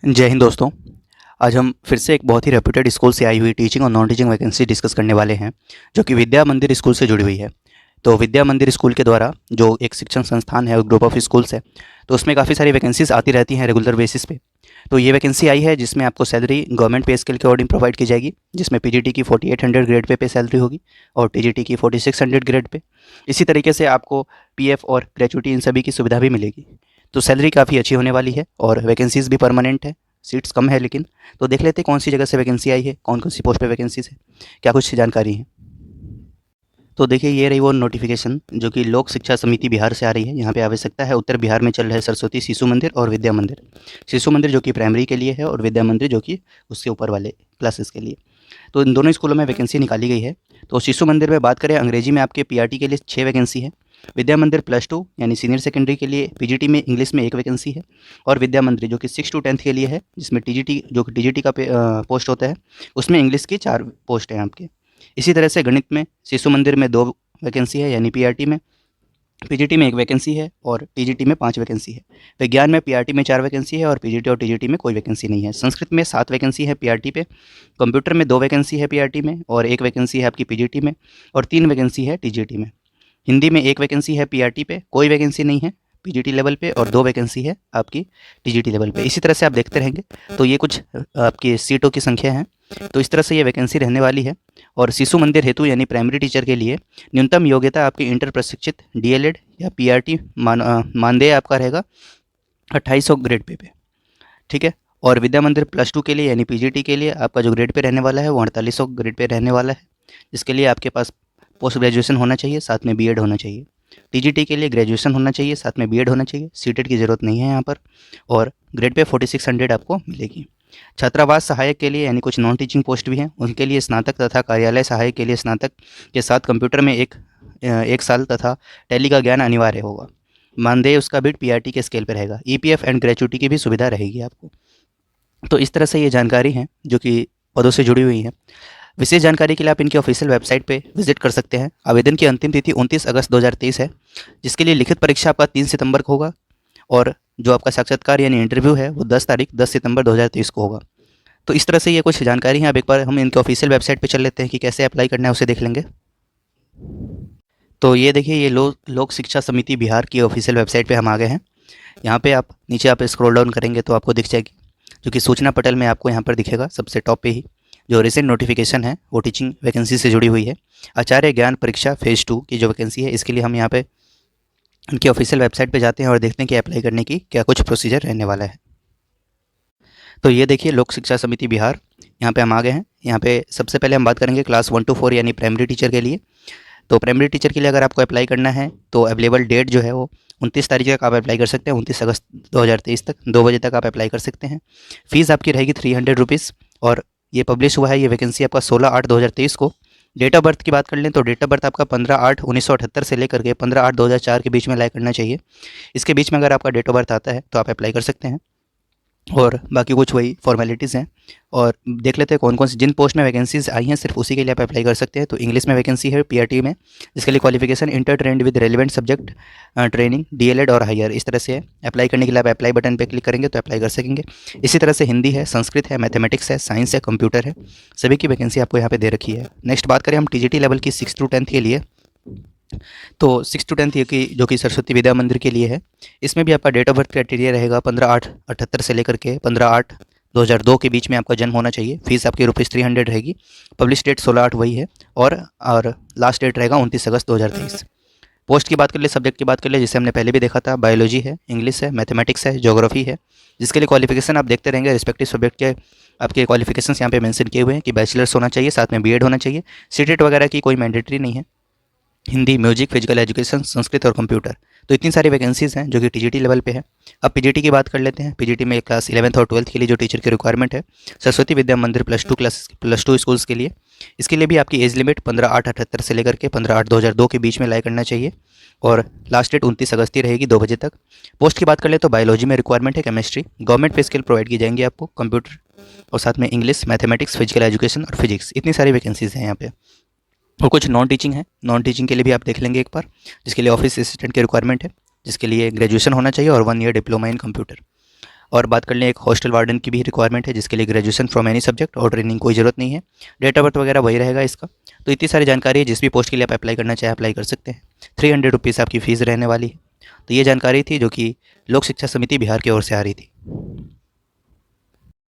जय हिंद दोस्तों। आज हम फिर से एक बहुत ही रेप्यूटेड स्कूल से आई हुई टीचिंग और नॉन टीचिंग वैकेंसी डिस्कस करने वाले हैं, जो कि विद्या मंदिर स्कूल से जुड़ी हुई है। तो विद्या मंदिर स्कूल के द्वारा जो एक शिक्षण संस्थान है, ग्रुप ऑफ स्कूल्स है, तो उसमें काफ़ी सारी वैकेंसीज आती रहती हैं रेगुलर बेसिस पे। तो ये वैकेंसी आई है जिसमें आपको सैलरी गवर्नमेंट पे स्केल के अकॉर्डिंग प्रोवाइड की जाएगी, जिसमें पीजीटी की 4800 ग्रेड पे सैलरी होगी और टीजीटी की 4600 ग्रेड पे। इसी तरीके से आपको पीएफ और ग्रेचुइटी इन सभी की सुविधा भी मिलेगी। तो सैलरी काफ़ी अच्छी होने वाली है और वैकेंसीज भी परमानेंट है। सीट्स कम है लेकिन। तो देख लेते हैं कौन सी जगह से वैकेंसी आई है, कौन कौन सी पोस्ट पे वैकेंसीज है, क्या कुछ जानकारी है। तो देखिए, ये रही वो नोटिफिकेशन जो कि लोक शिक्षा समिति बिहार से आ रही है। यहाँ पे आवश्यकता है उत्तर बिहार में चल रहे सरस्वती शिशु मंदिर और विद्या मंदिर। शिशु मंदिर जो कि प्राइमरी के लिए है और विद्या मंदिर जो कि उससे ऊपर वाले क्लासेस के लिए। तो इन दोनों स्कूलों में वैकेंसी निकाली गई है। तो शिशु मंदिर में बात करें, अंग्रेजी में आपके पीआरटी के लिए 6 वैकेंसी है। विद्या मंदिर +2 यानी सीनियर सेकेंडरी के लिए पीजीटी में इंग्लिश में 1 वैकेंसी है। और विद्या मंदिर जो कि 6 to 10th के लिए है, जिसमें टीजीटी जो कि टीजीटी का पोस्ट होता है, उसमें इंग्लिश की 4 पोस्ट हैं आपके। इसी तरह से गणित में शिशु मंदिर में 2 वैकेंसी है यानी पीआरटी में। पीजीटी में 1 वैकेंसी है और टीजीटी में 5 वैकेंसी है। विज्ञान में पीआरटी में 4 वैकेंसी है और पीजीटी और टीजीटी में कोई वैकेंसी नहीं है। संस्कृत में 7 वैकेंसी है पीआरटी पे। कंप्यूटर में 2 वैकेंसी है पीआरटी में और 1 वैकेंसी है आपकी पीजीटी में और 3 वैकेंसी है टीजीटी में। हिंदी में 1 वैकेंसी है पीआरटी पे, कोई वैकेंसी नहीं है पीजीटी लेवल पे और 2 वैकेंसी है आपकी टीजीटी लेवल पे। इसी तरह से आप देखते रहेंगे। तो ये कुछ आपकी सीटों की संख्या है। तो इस तरह से ये वैकेंसी रहने वाली है। और शिशु मंदिर हेतु यानी प्राइमरी टीचर के लिए न्यूनतम योग्यता आपकी इंटर प्रशिक्षित डीएलएड या पीआरटी मानदेय आपका रहेगा 2800 ग्रेड पे। ठीक है। और विद्या मंदिर +2 के लिए यानी पीजीटी के लिए आपका जो ग्रेड पे रहने वाला है वो 4800 ग्रेड पे रहने वाला है, जिसके लिए आपके पास पोस्ट ग्रेजुएशन होना चाहिए, साथ में बीएड होना चाहिए। टीजीटी के लिए ग्रेजुएशन होना चाहिए, साथ में बीएड होना चाहिए। सीटेट की ज़रूरत नहीं है यहाँ पर। और ग्रेड पे 4600 आपको मिलेगी। छात्रावास सहायक के लिए यानी कुछ नॉन टीचिंग पोस्ट भी हैं, उनके लिए स्नातक तथा कार्यालय सहायक के लिए स्नातक के साथ कंप्यूटर में एक साल तथा टैली का ज्ञान अनिवार्य होगा। मानदेय उसका भी पीआरटी के स्केल पर रहेगा। ईपीएफ एंड ग्रेचुइटी की भी सुविधा रहेगी आपको। तो इस तरह से ये जानकारी है जो कि पदों से जुड़ी हुई है। विशेष जानकारी के लिए आप इनकी ऑफिशियल वेबसाइट पे विजिट कर सकते हैं। आवेदन की अंतिम तिथि 29 अगस्त 2023 है, जिसके लिए लिखित परीक्षा आपका 3 सितंबर को होगा और जो आपका साक्षात्कार यानी इंटरव्यू है वो 10 सितंबर 2023 को होगा। तो इस तरह से ये कुछ जानकारी है। अब एक बार हम इनके ऑफिशियल वेबसाइट पे चल लेते हैं कि कैसे अप्लाई करना है, उसे देख लेंगे। तो ये देखिए, ये लोक शिक्षा समिति बिहार की ऑफिशियल वेबसाइट पे हम आ गए हैं। यहाँ पे आप नीचे आप स्क्रॉल डाउन करेंगे तो आपको दिख जाएगी, जो कि सूचना पटल में आपको यहाँ पर दिखेगा सबसे टॉप पे ही। जो रिसेंट नोटिफिकेशन है वो टीचिंग वैकेंसी से जुड़ी हुई है। आचार्य ज्ञान परीक्षा फेज़ 2 की जो वैकेंसी है, इसके लिए हम यहाँ पे उनकी ऑफिशियल वेबसाइट पे जाते हैं और देखते हैं कि अप्लाई करने की क्या कुछ प्रोसीजर रहने वाला है। तो ये देखिए, लोक शिक्षा समिति बिहार, यहाँ पे हम आ गए हैं। यहाँ पे सबसे पहले हम बात करेंगे क्लास 1 to 4 यानी प्राइमरी टीचर के लिए। तो प्राइमरी टीचर के लिए अगर आपको अप्लाई करना है तो अवेलेबल डेट जो है वो 29 तारीख तक आप अप्लाई कर सकते हैं। 29 अगस्त 2023 तक 2 बजे तक आप अप्लाई कर सकते हैं। फ़ीस आपकी रहेगी 300 रुपीज़। और ये पब्लिश हुआ है, ये वैकेंसी आपका 16/8/2023 को। डेट ऑफ बर्थ की बात कर लें तो डेट ऑफ बर्थ आपका 15/8/1978 से लेकर के 15/8/2004 के बीच में अप्लाई करना चाहिए। इसके बीच में अगर आपका डेट ऑफ बर्थ आता है तो आप अप्लाई कर सकते हैं। और बाकी कुछ वही फॉर्मेलिटीज़ हैं। और देख लेते हैं कौन कौन सी जिन पोस्ट में वैकेंसीज आई हैं, सिर्फ उसी के लिए आप अप्लाई कर सकते हैं। तो इंग्लिश में वैकेंसी है पीआरटी में, जिसके लिए qualification inter trend with relevant subject training DElEd और हायर, इस तरह से है। अप्लाई करने के लिए आप अप्लाई बटन पर क्लिक करेंगे तो अप्लाई कर सकेंगे। इसी तरह से हिंदी है, संस्कृत है, मैथमेटिक्स है, साइंस है, कंप्यूटर है, सभी की वैकेंसी आपको यहाँ पे दे रखी है। नेक्स्ट बात करें हम टीजीटी लेवल की 6 to 10th के लिए। तो 6 to 10th ये की जो कि सरस्वती विद्या मंदिर के लिए है, इसमें भी आपका डेट ऑफ बर्थ क्राइटेरिया रहेगा 15/8/78 से लेकर के 15/8/2002 के बीच में आपका जन्म होना चाहिए। फीस आपकी ₹300 रहेगी। पब्लिश डेट 16/8 वही है और लास्ट डेट रहेगा 29 अगस्त 2023। पोस्ट की बात कर ले, सब्जेक्ट की बात कर ले, जिसे हमने पहले भी देखा था, बायोलॉजी है, इंग्लिश है, मैथमेटिक्स है, ज्योग्राफी है, जिसके लिए क्वालिफिकेशन आप देखते रहेंगे रिस्पेक्टिव सब्जेक्ट के आपके क्वालिफिकेशंस यहाँ पे मेंशन किए हुए हैं कि बैचलर्स होना चाहिए, साथ में बीएड होना चाहिए। सीटेट वगैरह की कोई मैंडेटरी नहीं है। Hindi, music, physical education, Sanskrit और कंप्यूटर। तो इतनी सारी वैकेंसीज़ हैं जो कि टीजीटी लेवल पे है। अब पीजीटी की बात कर लेते हैं। पीजीटी में क्लास 11th और 12th के लिए जो टीचर की रिक्वायरमेंट है, सरस्वती विद्या मंदिर +2 स्कूल्स के लिए, इसके लिए भी आपकी एज लिमिट 15/8/78 से लेकर के 15/8/2002 के बीच में अप्लाई करना चाहिए। और लास्ट डेट 29 अगस्त ही रहेगी 2 बजे तक। पोस्ट की बात कर ले तो बायोलॉजी में रिक्वायरमेंट है, केमिस्ट्री, गवर्नमेंट पे स्किल प्रोवाइड की जाएंगी आपको, कंप्यूटर और साथ में इंग्लिश, मैथमेटिक्स, फिजिकल एजुकेशन और फिजिक्स। इतनी सारी वैकेंसीज़ हैं यहाँ पे। और कुछ नॉन टीचिंग है, नॉन टीचिंग के लिए भी आप देख लेंगे एक बार, जिसके लिए ऑफिस असिस्टेंट की रिक्वायरमेंट है, जिसके लिए ग्रेजुएशन होना चाहिए और 1 ईयर डिप्लोमा इन कंप्यूटर। और बात कर लें, एक हॉस्टल वार्डन की भी रिक्वायरमेंट है, जिसके लिए ग्रेजुएशन फ्रॉम एनी सब्जेक्ट और ट्रेनिंग कोई ज़रूरत नहीं है। डेट ऑफ बर्थ वगैरह वही रहेगा इसका। तो इतनी सारी जानकारी है, जिस भी पोस्ट के लिए आप अप्लाई करना चाहें अप्लाई कर सकते हैं। 300 रुपीज़ आपकी फ़ीस रहने वाली है। तो ये जानकारी थी जो कि लोक शिक्षा समिति बिहार की ओर से आ रही थी।